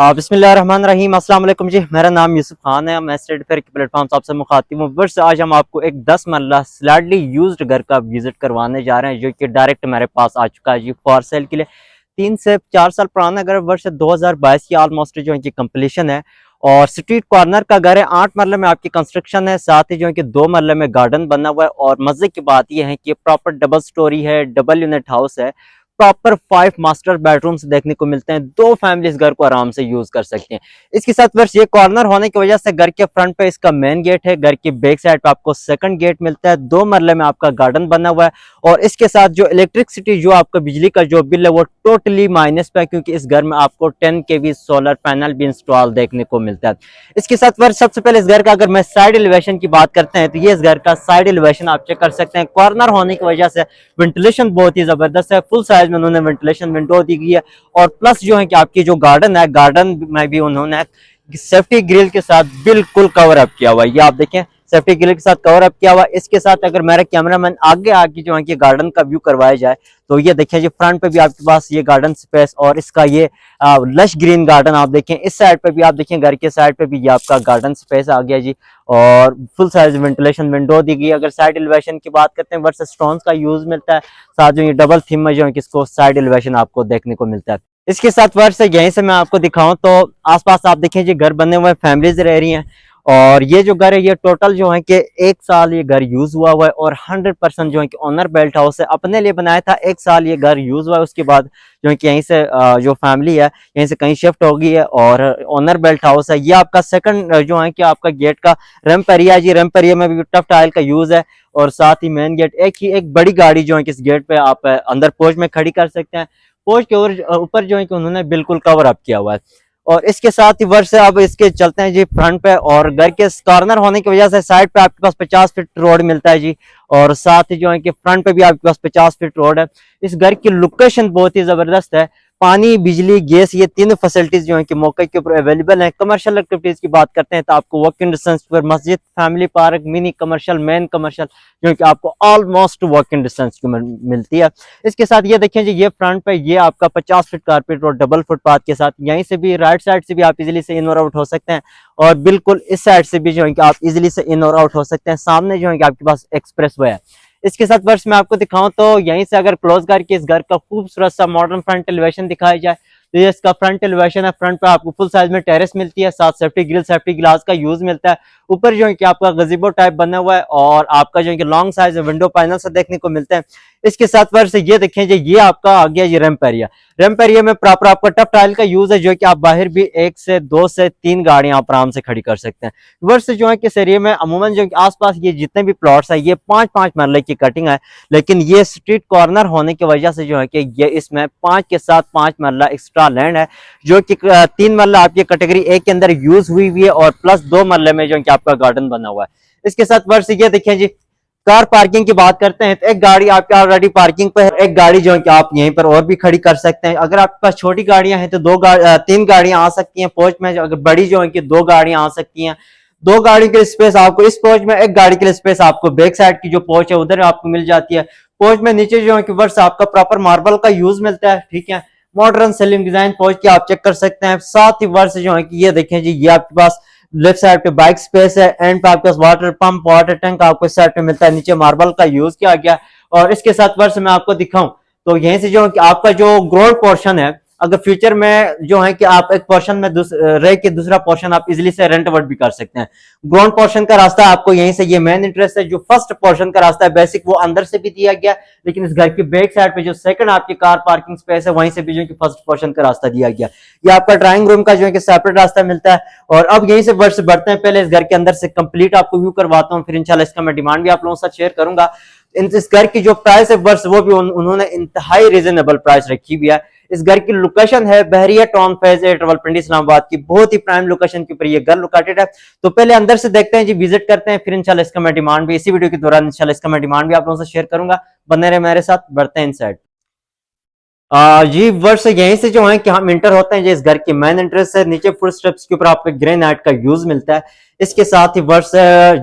बिस्मिल्लाहिर्रहमानिर्रहीम। अस्सलाम वालेकुम जी। मेरा नाम यूसुफ खान है। मैं स्टेट फेयर के प्लेटफॉर्म से आपसे मुखातिब हूँ। वर्ष आज हम आपको एक 10 मरला स्लाइडली यूज्ड घर का विजिट करवाने जा रहे हैं, जो कि डायरेक्ट मेरे पास आ चुका है जी फॉर सेल के लिए। 3 से 4 साल पुराना घर, वर्ष 2022 की ऑलमोस्ट जो है कि कंप्लीशन है। और स्ट्रीट कॉर्नर का घर है। 8 मरले में आपकी कंस्ट्रक्शन है, साथ ही जो है कि 2 मरले में गार्डन बना हुआ है। और मजे की बात यह है कि प्रॉपर डबल स्टोरी है, डबल यूनिट हाउस है। प्रॉपर 5 मास्टर बेडरूम्स देखने को मिलते हैं। 2 फैमिली इस घर को आराम से यूज कर सकते हैं। इसके साथ वर्ष ये कॉर्नर होने की वजह से घर के फ्रंट पे इसका मेन गेट है, घर की बैक साइड पे आपको सेकंड गेट मिलता है। 2 मरले में आपका गार्डन बना हुआ है। और इसके साथ जो इलेक्ट्रिसिटी, जो आपका बिजली का जो बिल है, वो टोटली माइनस पे है, क्योंकि इस घर में आपको 10 kV सोलर पैनल भी इंस्टॉल देखने को मिलता है। इसके साथ वर्ष सबसे पहले इस घर का अगर मैं साइड एलिवेशन की बात करते हैं, तो ये इस घर का साइड एलिवेशन आप चेक कर सकते हैं। कॉर्नर होने की वजह से वेंटिलेशन बहुत ही जबरदस्त है। फुल साइज में उन्होंने वेंटिलेशन विंडो दी गई है। और प्लस जो है कि आपकी जो गार्डन है, गार्डन में भी उन्होंने सेफ्टी ग्रिल के साथ बिल्कुल कवर अप किया हुआ है। ये आप देखें, सेफ्टी ग्रिल के साथ कवर अप किया हुआ है। इसके साथ अगर मेरा कैमरामैन आगे आके जो है कि गार्डन का व्यू करवाया जाए, तो ये देखिए जी, फ्रंट पे भी आपके पास ये गार्डन स्पेस और इसका ये लश ग्रीन गार्डन आप देखें। इस साइड पे भी आप देखें, घर के साइड पे भी ये आपका गार्डन स्पेस आ गया जी। और फुल साइज वेंटिलेशन विंडो दी गई। अगर साइड एलिवेशन की बात करते हैं, वर्ष स्टोन्स का यूज मिलता है। साथ जो ये डबल थीम में जो है किसको साइड एलिवेशन आपको देखने को मिलता है। इसके साथ वर्ष यहीं से मैं आपको दिखाऊं तो आसपास आप देखें जी, घर बने हुए फैमिलीज रह रही हैं। और ये जो घर है, ये टोटल जो है कि 1 साल ये घर यूज हुआ है। और 100% जो है कि ओनर बेल्ट हाउस है, अपने लिए बनाया था। 1 साल ये घर यूज हुआ है, उसके बाद जो है कि यहीं से जो फैमिली है यहीं से कहीं शिफ्ट हो गई है। और ओनर बेल्ट हाउस है। ये आपका सेकंड जो है कि आपका गेट का रैंप एरिया है जी। रैंप एरिया में भी टफ टाइल का यूज है। और साथ ही मेन गेट, एक बड़ी गाड़ी जो है कि इस गेट पे आप अंदर पोर्च में खड़ी कर सकते हैं। पोर्च के ऊपर जो है कि उन्होंने बिल्कुल कवर अप किया हुआ है। और इसके साथ ही वर्ष से अब इसके चलते हैं जी फ्रंट पे। और घर के कॉर्नर होने की वजह से साइड पे आपके पास 50 फीट रोड मिलता है जी। और साथ ही जो है कि फ्रंट पे भी आपके पास 50 फीट रोड है। इस घर की लोकेशन बहुत ही जबरदस्त है। पानी, बिजली, गैस, ये 3 फैसिलिटीज जो है कि मौके के ऊपर अवेलेबल है। कमर्शियल एक्टिविटीज की बात करते हैं तो आपको वॉकिंग डिस्टेंस पर मस्जिद, family park, mini commercial, main commercial जो है कि आपको ऑलमोस्ट वॉकिंग डिस्टेंस की मिलती है। इसके साथ ये देखें जी, ये फ्रंट पे ये आपका 50 feet carpet road double footpath के साथ, यहीं से भी राइट साइड से भी आप इजीली से इन और आउट हो सकते हैं। और बिल्कुल इस साइड से भी जो है कि आप इजीली से इन और आउट हो सकते हैं। सामने जो है कि आपके पास एक्सप्रेस वे है। इसके साथ वर्ष मैं आपको दिखाऊं तो यहीं से अगर क्लोज करके इस घर का खूबसूरत सा मॉडर्न फ्रंट एलिवेशन दिखाया जाए, तो ये इसका फ्रंट एलिवेशन है। फ्रंट पे आपको फुल साइज में टेरेस मिलती है, साथ सेफ्टी ग्रिल, सेफ्टी ग्लास का यूज मिलता है। ऊपर जो है कि आपका गजीबो टाइप बना हुआ है। और आपका जो है कि लॉन्ग साइज विंडो पैनल से देखने को मिलते हैं। इसके साथ वर्ष ये देखें जी, ये आपका आ गया ये रैंप एरिया। रैंप एरिया में प्रॉपर आपका टफ टाइल का यूज है, जो कि आप बाहर भी 1 से 2 से 3 गाड़ियां आप आराम से खड़ी कर सकते हैं। वर्ष जो है कि इस एरिया में अमूमन जो आसपास ये जितने भी प्लॉट्स है, ये 5-5 मरले की कटिंग है। लेकिन ये स्ट्रीट कॉर्नर होने की वजह से जो है कि ये इसमें 5 के साथ 5 मरला एक्स्ट्रा लैंड है, जो कि 3 मरला आपकी कैटेगरी ए के अंदर यूज हुई है। और प्लस 2 मरले में जो है कि आपका गार्डन बना हुआ है। इसके साथ वर्ष ये देखिए जी, कार पार्किंग की बात करते हैं तो एक गाड़ी आपके ऑलरेडी पार्किंग पे है। एक गाड़ी जो है कि आप यहीं पर और भी खड़ी कर सकते हैं। अगर आपके पास छोटी गाड़ियां हैं तो 3 गाड़ियां आ सकती हैं पोच में। अगर बड़ी जो है कि 2 गाड़ियां आ सकती हैं। 2 गाड़ी के लिए स्पेस आपको इस पोच में, एक गाड़ी के लिए स्पेस आपको बैक साइड की जो पोच है उधर आपको मिल जाती है। पोच में नीचे जो है कि वर्ष आपका प्रॉपर मार्बल का यूज मिलता है। ठीक है, मॉडर्न सेलिंग डिजाइन पोच की आप चेक कर सकते हैं। साथ ही वर्ष जो है कि ये देखें जी, ये आपके पास लेफ्ट साइड पे बाइक स्पेस है। एंड पे आपके पास वाटर पंप, वाटर टैंक आपको इस साइड पे मिलता है। नीचे मार्बल का यूज किया गया। और इसके साथ वर्ष मैं आपको दिखाऊं तो यहीं से जो आपका जो ग्राउंड पोर्शन है, अगर फ्यूचर में जो है कि आप एक पोर्शन में रह के दूसरा पोर्शन आप इजीली से रेंट आउट भी कर सकते हैं। ग्राउंड पोर्शन का रास्ता आपको यहीं से, ये मेन इंटरेस्ट है। जो फर्स्ट पोर्शन का रास्ता है बेसिक, वो अंदर से भी दिया गया। लेकिन इस घर की बैक साइड पे जो सेकंड आपकी कार पार्किंग स्पेस है, वहीं से भी जो है कि फर्स्ट पोर्शन का रास्ता दिया गया। ये आपका ड्राइंग रूम का जो है कि सेपरेट रास्ता मिलता है। और अब यहीं से वर्ष बढ़ते हैं। पहले इस घर के अंदर से कंप्लीट आपको व्यू करवाता हूँ, फिर इंशाल्लाह इसका मैं डिमांड भी आप लोगों के साथ शेयर करूंगा। इस घर की जो प्राइस है वर्ष, वो भी उन्होंने इंतहाई रीजनेबल प्राइस रखी हुई है। इस घर की लोकेशन है Bahria town phase A Rawalpindi Islamabad की, बहुत ही प्राइम लोकेशन के ऊपर ये घर लोकेटेड है। तो पहले अंदर से देखते हैं जी, विजिट करते हैं, फिर इंशाल्लाह इसका मैं डिमांड भी इसी वीडियो के दौरान इंशाल्लाह इसका मैं डिमांड भी आप लोगों से शेयर करूंगा। बने रहे मेरे साथ, बढ़ते हैं इनसाइड। जी वर्ष यहीं से जो है कि हम इंटर होते हैं, जो इस घर की मेन एंट्रेंस है। नीचे फुट स्टेप्स के ऊपर आपको ग्रेनाइट का यूज मिलता है। इसके साथ ही वर्ष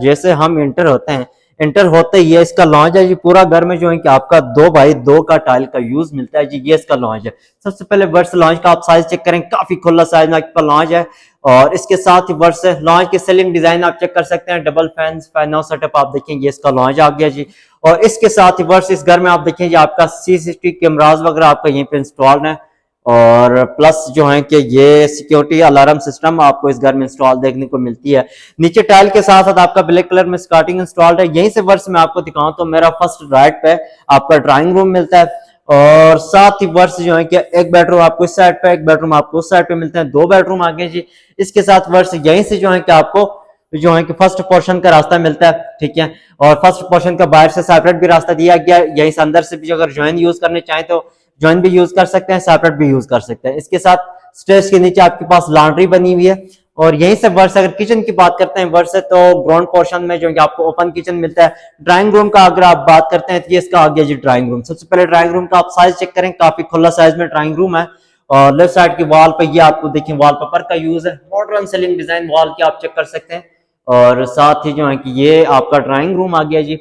जैसे हम इंटर होते हैं, इंटर होते ही है इसका लॉन्च है जी। पूरा घर में जो है कि आपका 2x2 का टाइल का यूज मिलता है जी। ये इसका लॉन्च है। सबसे पहले वर्ष लॉन्च का आप साइज चेक करें, काफी खुला साइज में आपका लॉन्च है। और इसके साथ ही वर्ष लॉन्च के सीलिंग डिजाइन आप चेक कर सकते हैं, डबल फैन हाउस सेटअप आप देखेंगे, इसका लॉन्च आ गया जी। और इसके साथ ही वर्ष इस घर में आप देखेंगे आपका CCTV कैमराज वगैरह आपका यहीं पे इंस्टॉल है। और प्लस जो है कि ये सिक्योरिटी अलार्म सिस्टम आपको इस घर में इंस्टॉल देखने को मिलती है। नीचे टाइल के साथ साथ आपका ब्लैक कलर में स्कर्टिंग इंस्टॉल्ड है। यहीं से वर्ष में आपको दिखाऊं तो मेरा फर्स्ट राइट पे आपका ड्राइंग रूम मिलता है। और साथ ही वर्ष जो है कि एक बेडरूम आपको इस साइड पे, एक बेडरूम आपको उस साइड पे मिलते हैं, 2 बेडरूम आगे जी। इसके साथ वर्ष यहीं से जो है कि आपको जो है कि फर्स्ट पोर्शन का रास्ता मिलता है, ठीक है। और फर्स्ट पोर्शन का बाहर से सेपरेट भी रास्ता दिया गया, यहीं से अंदर से भी अगर ज्वाइन यूज करने चाहें तो ज्वाइन भी यूज कर सकते हैं, सेपरेट भी यूज कर सकते हैं। इसके साथ स्टेयर्स के नीचे आपके पास लॉन्ड्री बनी हुई है। और यहीं से वर्ष अगर किचन की बात करते हैं वर्ष से, तो ग्राउंड पोर्शन में जो है आपको ओपन किचन मिलता है। ड्राइंग रूम का अगर आप बात करते हैं तो ये इसका आ गया जी ड्राइंग रूम। सबसे पहले ड्राइंग रूम का आप साइज चेक करें, काफी खुला साइज में ड्राइंग रूम है। और लेफ्ट साइड की वॉल पे ये आपको देखिए वॉलपेपर का यूज है, मॉडर्न सीलिंग डिजाइन वॉल की आप चेक कर सकते हैं। और साथ ही जो है कि ये आपका ड्राइंग रूम आ गया जी।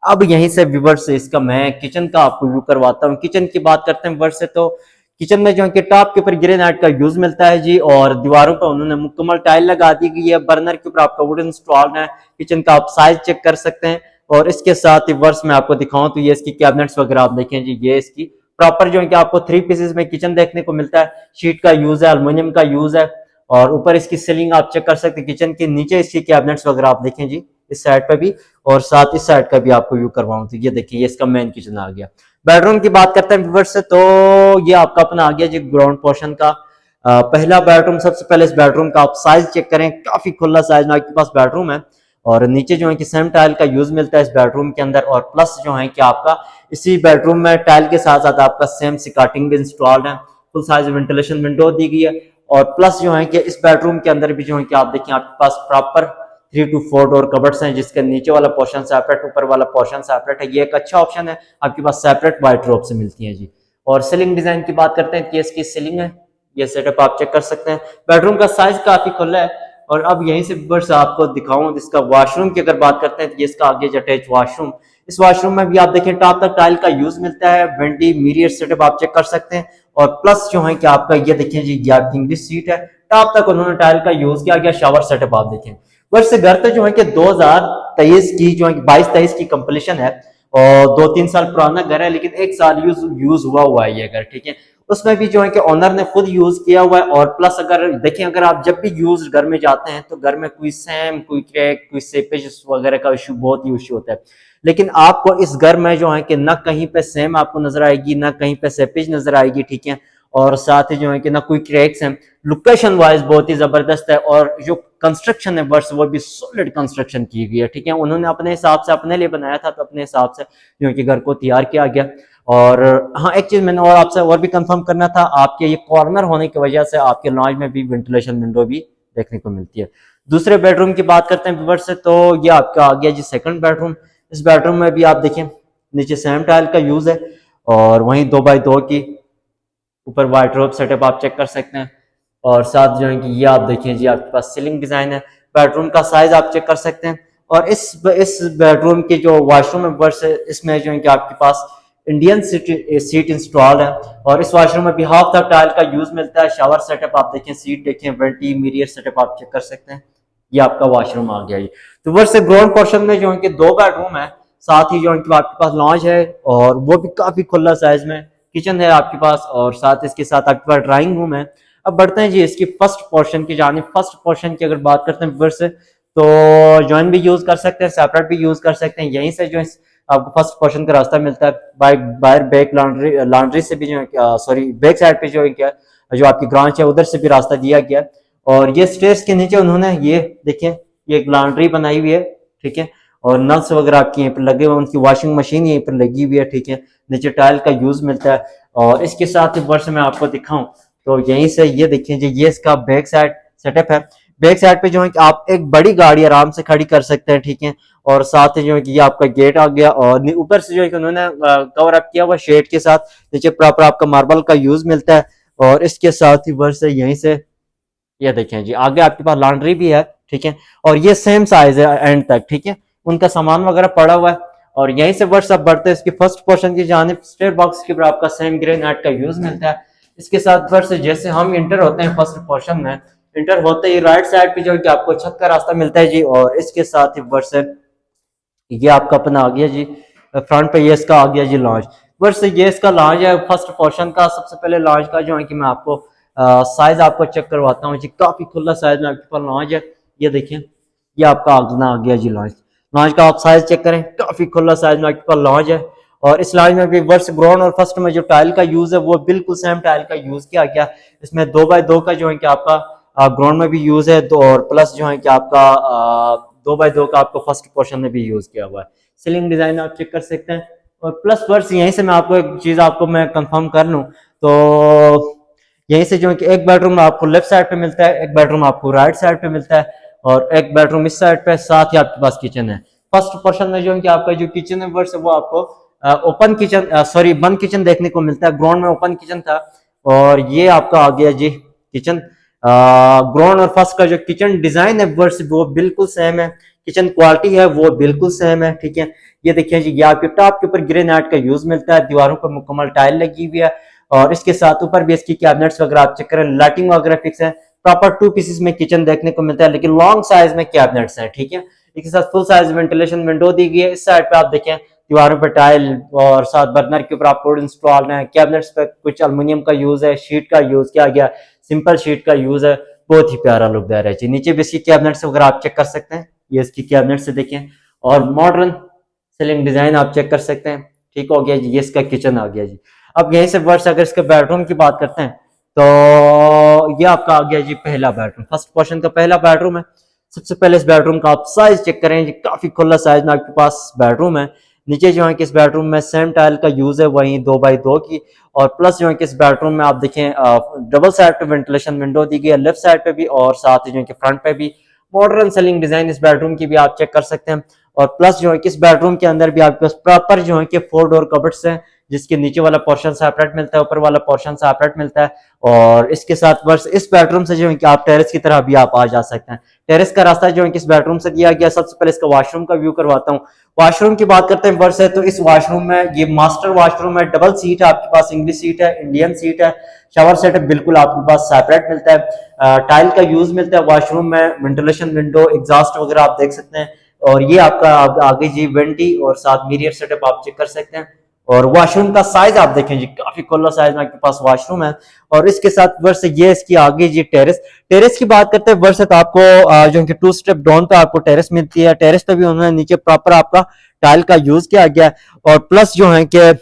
अब यहीं से व्यूअर्स से इसका मैं किचन का आपको व्यू करवाता हूँ। किचन की बात करते हैं व्यूअर्स से, तो किचन में जो है कि टॉप के ऊपर ग्रेनाइट का यूज मिलता है जी। और दीवारों पर उन्होंने मुकम्मल टाइल लगा दी गई है। बर्नर के ऊपर आपका वुडन इंस्टॉल है। किचन का आप साइज चेक कर सकते हैं। और इसके साथ ही वर्ष में आपको दिखाऊं तो ये इसकी कैबिनेट्स वगैरह आप देखें जी। ये इसकी प्रॉपर जो है कि आपको 3 पीसेस में किचन देखने को मिलता है। शीट का यूज है, अल्युमिनियम का यूज है। और ऊपर इसकी सीलिंग आप चेक कर सकते हैं किचन के नीचे, इसकी कैबिनेट्स वगैरह आप देखें जी इस साइड पे भी। और साथ इस साइड का भी आपको व्यू करवाऊं तो ये देखिए, ये इसका मेन किचन आ गया। बेडरूम की बात करते हैं व्यूअर्स से, तो ये आपका अपना आ गया जी ग्राउंड पोर्शन का पहला बेडरूम। सबसे पहले इस बेडरूम का आप साइज चेक करें, काफी खुला साइज में आपके पास बेडरूम है। और नीचे जो है कि सेम टाइल का यूज मिलता है इस बेडरूम के अंदर। और प्लस जो है कि आपका इसी बेडरूम में टाइल के साथ साथ आपका सेम स्कर्टिंग भी इंस्टॉल्ड है। फुल साइज वेंटिलेशन विंडो दी गई है। और प्लस जो है कि इस बेडरूम के अंदर भी जो है कि आप देखिए आपके पास प्रॉपर 3 to 4 डोर कबर्ड्स हैं, जिसके नीचे वाला पोर्शन सेपरेट, ऊपर वाला पोर्शन सेपरेट है। ये एक अच्छा ऑप्शन है, आपके पास सेपरेट वार्डरोब से मिलती है जी। और सीलिंग डिजाइन की बात करते हैं कि इसकी सीलिंग है, ये सेटअप आप चेक कर सकते हैं। बेडरूम का साइज काफी खुला है। और अब यहीं से बस आपको दिखाऊं इसका वॉशरूम की अगर बात करते हैं तो ये इसका आगे अटैच वॉशरूम। इस वॉशरूम में भी आप देखें टॉप तक टाइल का यूज मिलता है। वेंटी मिरर सेटअप आप चेक कर सकते हैं। और प्लस जो है कि आपका ये देखिए जी, ये आपकी इंग्लिश सीट है, टॉप तक उन्होंने टाइल का यूज किया गया। शावर सेटअप आप देखें। वर्ष घर तो जो है कि 2023 की जो है 22-23 की कंप्लीशन है। और 2-3 साल पुराना घर है, लेकिन 1 साल यूज हुआ है ये घर, ठीक है। उसमें भी जो है कि ओनर ने खुद यूज किया हुआ है। और प्लस अगर देखें, अगर आप जब भी यूज घर में जाते हैं तो घर में कोई सैम, कोई क्रैक, कोई सेपेज वगैरह का इशू, बहुत ही इशू होता है। लेकिन आपको इस घर में जो है कि ना कहीं पे सेम आपको नजर आएगी, ना कहीं पे सेपेज नजर आएगी, ठीक है। और साथ ही जो है कि ना कोई क्रैक्स हैं। लोकेशन वाइज बहुत ही जबरदस्त है। और जो कंस्ट्रक्शन है वर्ष, वो भी सॉलिड कंस्ट्रक्शन की गई है, ठीक है। उन्होंने अपने हिसाब से अपने लिए बनाया था, तो अपने हिसाब से जो है कि घर को तैयार किया गया। और हाँ, एक चीज मैंने और आपसे और भी कंफर्म करना था, आपके ये कॉर्नर होने की वजह से आपके लॉन्ज में भी वेंटिलेशन विंडो भी देखने को मिलती है। दूसरे बेडरूम की बात करते हैं व्यूअर्स से, तो ये आपका आ गया जी सेकंड बेडरूम। इस बेडरूम में भी आप देखें नीचे सेम टाइल का यूज है। और वहीं 2x2 की ऊपर वार्डरोब सेटअप आप चेक कर सकते हैं। और साथ जो है कि ये आप देखिए जी, आपके पास सीलिंग डिजाइन है। बेडरूम का साइज आप चेक कर सकते हैं। और इस बेडरूम के जो वॉशरूम है वर्ष, इसमें जो है कि आपके पास इंडियन सीट इंस्टॉल है। और इस वॉशरूम में भी हाफ तक टाइल का यूज मिलता है। शावर सेटअप आप देखें, सीट देखें, वेंटी मिरर सेटअप आप चेक कर सकते हैं। ये आपका वॉशरूम आ गया ये। तो वर्ष ग्राउंड पोर्शन में जो है कि 2 बेडरूम है, साथ ही जो है कि आपके पास लॉन्च है। और वो भी काफी खुला साइज में किचन है आपके पास। और साथ इसके साथ आपके पास ड्राइंग रूम है। अब बढ़ते हैं जी इसकी फर्स्ट पोर्शन की जानिब। फर्स्ट पोर्शन की अगर बात करते हैं वर्ष, तो ज्वाइन भी यूज कर सकते हैं, सेपरेट भी यूज कर सकते हैं। यहीं से जो आपको फर्स्ट पोर्शन का रास्ता मिलता है। बाहर बैक लॉन्ड्री से भी जो है, सॉरी बैक साइड पे जो है क्या, जो आपकी ब्रांच है उधर से भी रास्ता दिया गया। और ये स्टेयर्स के नीचे उन्होंने ये देखिए, ये एक लॉन्ड्री बनाई हुई है, ठीक है। और नल्स वगैरह आपकी यहीं पर लगे हुए, उनकी वॉशिंग मशीन यहीं पर लगी हुई है, ठीक है। नीचे टाइल का यूज मिलता है। और इसके साथ ही वर्ष में आपको दिखाऊं तो यहीं से ये देखिए जी, ये इसका बैक साइड सेटअप है। बैक साइड पे जो है कि आप एक बड़ी गाड़ी आराम से खड़ी कर सकते हैं, ठीक है। और साथ ही जो है कि ये आपका गेट आ गया। और ऊपर से जो है कि उन्होंने कवर अप किया हुआ शेड के साथ, नीचे प्रॉपर आपका मार्बल का यूज मिलता है। और इसके साथ ही वर्ष से यहीं से ये देखें जी, आगे आपके पास लॉन्ड्री भी है, ठीक है। और ये सेम साइज है एंड तक, ठीक है। उनका सामान वगैरह पड़ा हुआ है। और यहीं से वर्ष अब बढ़ते हैं इसकी फर्स्ट पोर्शन की जानिब। स्टेयर बॉक्स के ऊपर आपका सेम ग्रेनाइट का यूज मिलता है। इसके साथ वर्ष जैसे हम इंटर होते हैं फर्स्ट पोर्शन में, इंटर होते ही राइट साइड पे जो है कि आपको छत का रास्ता मिलता है जी। और इसके साथ ही वर्ष ये आपका अपना आ गया जी, फ्रंट पे ये इसका आ गया जी लॉन्च। वर्ष ये इसका लॉन्च है फर्स्ट पोर्शन का। सबसे पहले लॉन्च का जो है कि मैं आपको साइज आपको चेक करवाता हूँ जी। काफी खुला साइज में आपके पास लॉन्च है। ये देखिए, ये आपका आ गया जी लॉन्च। लॉन्च का आप साइज चेक करें, काफी खुला साइज में आपके पास लॉन्च है। और इस लॉन्च में भी वर्ष ग्राउंड और फर्स्ट में जो टाइल का यूज है वो बिल्कुल सेम टाइल का यूज किया गया। इसमें 2x2 का जो है कि आपका ग्राउंड में भी यूज है, तो और प्लस जो है कि आपका 2x2 का आपको फर्स्ट पोर्शन में भी यूज किया हुआ है। सीलिंग डिजाइन आप चेक कर सकते हैं। और प्लस वर्ष यहीं से मैं आपको एक चीज आपको मैं कंफर्म कर लूं तो यहीं से जो है कि एक बेडरूम आपको लेफ्ट साइड पे मिलता है, एक बेडरूम आपको राइट साइड पे मिलता है, और एक बेडरूम इस साइड पे, साथ ही आपके पास किचन है। फर्स्ट पोर्शन में जो है कि आपका जो किचन है वर्ष वो आपको ओपन किचन, सॉरी बंद किचन देखने को मिलता है। ग्राउंड में ओपन किचन था और ये आपका आ गया जी किचन। ग्राउंड और फर्स्ट का जो किचन डिजाइन है वर्ष वो बिल्कुल सेम है, किचन क्वालिटी है वो बिल्कुल सेम है, ठीक है। ये देखिए जी, ये आपके टॉप के ऊपर ग्रेनाइट का यूज मिलता है, दीवारों पर मुकम्मल टाइल लगी हुई है। और इसके साथ ऊपर भी इसकी कैबिनेट्स वगैरह आप चेक करें, लाइटिंग वगैरह फिक्स है। प्रॉपर 2 पीसेस में किचन देखने को मिलता है, लेकिन लॉन्ग साइज में कैबिनेट्स हैं, ठीक है। इसके साथ फुल साइज वेंटिलेशन विंडो दी गई है। इस साइड पे आप देखें दीवारों पर टाइल, और साथ बर्नर के ऊपर आप वुड इंस्टॉल है। कैबिनेट्स पे कुछ अल्युमिनियम का यूज है, शीट का यूज किया गया, सिंपल शीट का यूज है। बहुत ही प्यारा लुक दे रहा है जी। नीचे भी इसकी कैबिनेट्स वगैरह आप चेक कर सकते हैं, ये इसकी कैबिनेट से देखें। और मॉडर्न सीलिंग डिजाइन आप चेक कर सकते हैं, ठीक हो गया जी। ये इसका किचन आ गया जी। अब यहीं से वर्ष अगर इसके बेडरूम की बात करते हैं तो ये आपका आ गया जी पहला बेडरूम, फर्स्ट पोर्शन का पहला बेडरूम है। सबसे पहले इस बेडरूम का आप साइज चेक करें जी, काफी खुला साइज में आपके पास बेडरूम है। नीचे जो है कि इस बेडरूम में सेम टाइल का यूज है, वहीं 2x2 की। और प्लस जो है कि इस बेडरूम में आप देखें डबल साइड पे वेंटिलेशन विंडो दी गई है, लेफ्ट साइड पे भी और साथ ही जो है कि फ्रंट पे भी। मॉडर्न सीलिंग डिजाइन इस बेडरूम की भी आप चेक कर सकते हैं। और प्लस जो है कि इस बेडरूम के अंदर भी आपके पास प्रॉपर जो है कि 4 डोर कबर्ड्स हैं, जिसके नीचे वाला पोर्शन सेपरेट मिलता है, ऊपर वाला पोर्शन सेपरेट मिलता है। और इसके साथ वर्ष इस बेडरूम से जो है कि आप टेरेस की तरह भी आप आ जा सकते हैं। टेरेस का रास्ता जो है कि इस बेडरूम से दिया गया। सबसे पहले इसका वॉशरूम का व्यू करवाता हूँ। वॉशरूम की बात करते हैं वर्ष है तो इस वॉशरूम में ये मास्टर वॉशरूम है, डबल सीट है आपके पास, इंग्लिश सीट है, इंडियन सीट है। शावर सेटअप बिल्कुल आपके पास सेपरेट मिलता है। टाइल का यूज मिलता है वॉशरूम में, वेंटिलेशन विंडो, एग्जॉस्ट वगैरह आप देख सकते हैं। और ये आपका आगे जी वेंटी और साथ मिरर सेटअप आप चेक कर सकते हैं। और वॉशरूम का साइज आप देखें जी, काफी खुला साइज में आपके पास वॉशरूम है। और इसके साथ वर्ष ये इसकी आगे जी टेरेस। टेरेस की बात करते हैं वर्ष तो आपको जो कि 2 स्टेप डाउन पे आपको टेरेस मिलती है। टेरेस पे भी उन्होंने नीचे प्रॉपर आपका टाइल का यूज किया गया है। और प्लस जो है कि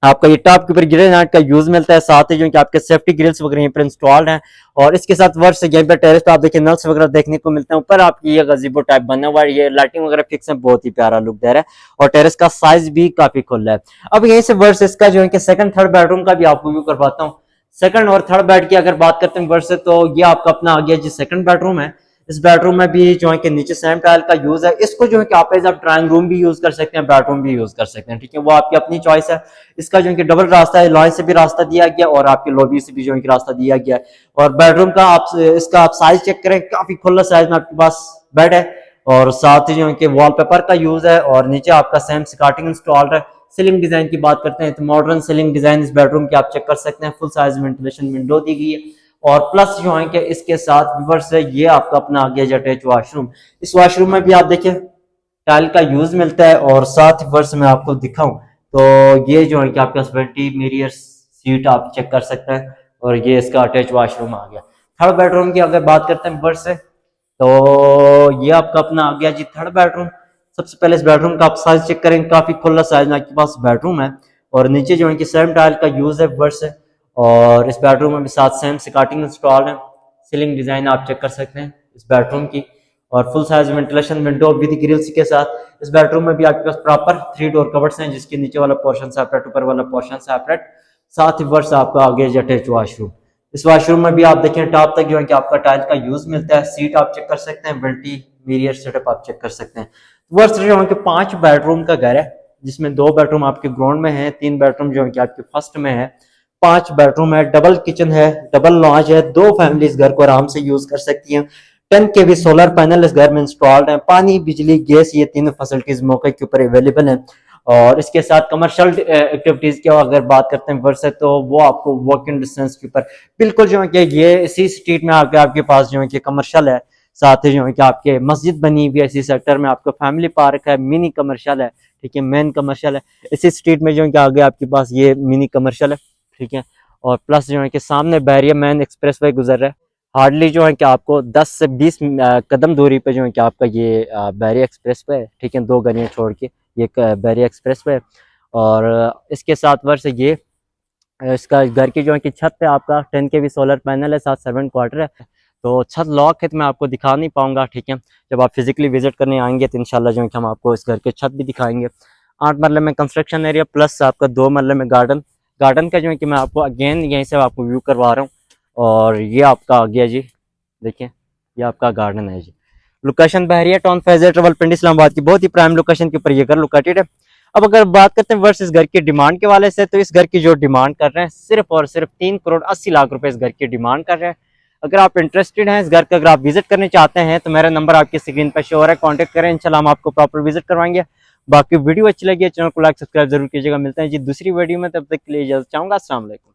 आपका ये टॉप के ऊपर ग्रेनाइट का यूज मिलता है, साथ ही जो कि आपके सेफ्टी ग्रिल्स वगैरह यहाँ पर इंस्टॉल्ड हैं। और इसके साथ वर्ष यहाँ पर टेरेस पे आप देखिए नल्स वगैरह देखने को मिलते हैं। ऊपर आपकी ये गजीबो टाइप बना हुआ है, ये लाइटिंग वगैरह फिक्स है, बहुत ही प्यारा लुक दे रहा है। और टेरेस का साइज भी काफी खुला है। अब यहीं से वर्ष इसका जो है कि सेकंड थर्ड बेडरूम का भी आपको व्यू करवाता हूँ। सेकंड और थर्ड बेड की अगर बात करते हैं वर्ष से, तो ये आपका अपना आ गया जी सेकंड बेडरूम है। इस बेडरूम में भी जो है कि नीचे सेम टाइल का यूज है। इसको जो है कि आप एज आप ड्राइंग रूम भी यूज कर सकते हैं, बेडरूम भी यूज कर सकते हैं, ठीक है, वो आपकी अपनी चॉइस है। इसका जो है कि डबल रास्ता है, लॉन्च से भी रास्ता दिया गया और आपकी लॉबी से भी जो है कि रास्ता दिया गया है। और बेडरूम का आप इसका आप साइज चेक करें, काफी खुला साइज में आपके पास बेड है। और साथ ही जो है कि वॉलपेपर का यूज है। और नीचे आपका सेम स्कार्टिंग इंस्टॉल्ड है। सीलिंग डिजाइन की बात करते हैं तो मॉडर्न सीलिंग डिजाइन इस बेडरूम की आप चेक कर सकते हैं। फुल साइज वेंटिलेशन विंडो दी गई है। और प्लस जो है कि इसके साथ व्यूअर्स है ये आपका अपना आ गया अटैच वॉशरूम। इस वॉशरूम में भी आप देखिए टाइल का यूज मिलता है। और साथ व्यूअर्स मैं आपको दिखाऊं तो ये जो है कि आपके पास वेंटी मिरर सीट आप चेक कर सकते हैं। और ये इसका अटैच वॉशरूम आ गया। थर्ड बेडरूम की अगर बात करते हैं व्यूअर्स से, तो ये आपका अपना आ गया जी थर्ड बेडरूम। सबसे पहले इस बेडरूम का आप साइज चेक करें, काफी खुला साइज में आपके पास बेडरूम है। और नीचे जो है कि सेम टाइल का यूज है व्यूअर्स है। और इस बेडरूम में भी साथ सेम स्कार्टिंग इंस्टॉल है। सीलिंग डिजाइन आप चेक कर सकते हैं इस बेडरूम की। और full size ventilation window with grills के साथ इस बेडरूम में भी आपके पास प्रॉपर 3 डोर कबर्ड्स हैं, जिसके नीचे वाला पोर्शन सेपरेट, ऊपर वाला पोर्शन सेपरेट। साथ ही वर्ष आपका आगे अटैच वॉशरूम। इस वॉशरूम में भी आप देखें टॉप तक जो है कि आपका टाइल का यूज मिलता है। सीट आप चेक कर सकते हैं, वेंटी मिरर सेटअप आप चेक कर सकते हैं। वर्ष जो है कि 5 बेडरूम का घर है, जिसमें 2 बेडरूम आपके ग्राउंड में है, 3 बेडरूम जो है कि आपके फर्स्ट में है, 5 बेडरूम है, डबल किचन है, डबल लॉन्च है। 2 फैमिलीज घर को आराम से यूज कर सकती हैं। 10 kV सोलर पैनल इस घर में इंस्टॉल्ड है। पानी, बिजली, गैस, ये तीनों फैसिलिटीज मौके के ऊपर अवेलेबल हैं। और इसके साथ कमर्शियल एक्टिविटीज की अगर बात करते हैं वर्ष, तो वो आपको वॉकिंग डिस्टेंस के ऊपर बिल्कुल जो है कि ये इसी स्ट्रीट में आके आपके पास जो है कि कमर्शियल है, साथ ही जो है कि आपके मस्जिद बनी हुई है, इसी सेक्टर में आपका फैमिली पार्क है, मिनी कमर्शियल है, ठीक है, मेन कमर्शियल है। इसी स्ट्रीट में जो है कि आगे आपके पास ये मिनी कमर्शियल है, ठीक है। और प्लस जो है कि सामने बैरियर मैन एक्सप्रेस वे गुजर रहा है। हार्डली जो है कि आपको 10 से 20 कदम दूरी पे जो है कि आपका ये बैरियर एक्सप्रेस वे है, ठीक है, 2 गलियां छोड़ के ये बैरियर एक्सप्रेस वे है। और इसके साथ वर्ष ये इसका घर की जो है कि छत पे आपका 10 kV सोलर पैनल है, साथ सर्वेंट क्वार्टर है। तो छत लॉक है तो मैं आपको दिखा नहीं पाऊंगा, ठीक है। जब आप फिजिकली विजिट करने आएंगे तो इंशाल्लाह जो है कि हम आपको इस घर के छत भी दिखाएंगे। 8 मरले में कंस्ट्रक्शन एरिया प्लस आपका 2 मरले में गार्डन। गार्डन का जो है कि मैं आपको अगेन यहीं से आपको व्यू करवा रहा हूँ। और ये आपका आ गया जी, देखिए ये आपका गार्डन है जी। लोकेशन बहरिया टाउन फैजल रावलपिंडी इस्लामाबाद की बहुत ही प्राइम लोकेशन के ऊपर ये घर लोकेटेड है। अब अगर बात करते हैं वर्ष इस घर की डिमांड के वाले से, तो इस घर की जो डिमांड कर रहे हैं सिर्फ और सिर्फ 3 करोड़ 80 लाख रुपए इस घर की डिमांड कर रहे हैं। अगर आप इंटरेस्टेड हैं इस घर का, अगर आप विजिट करने चाहते हैं, तो मेरा नंबर आपकी स्क्रीन पर शो हो रहा है, कॉन्टैक्ट करें, इंशाल्लाह हम आपको प्रॉपर विजिट करवाएंगे। बाकी वीडियो अच्छी लगी है, चैनल को लाइक सब्सक्राइब जरूर कीजिएगा। मिलते हैं जी दूसरी वीडियो में, तब तक के लिए इजाजत चाहूंगा। अस्सलाम वालेकुम।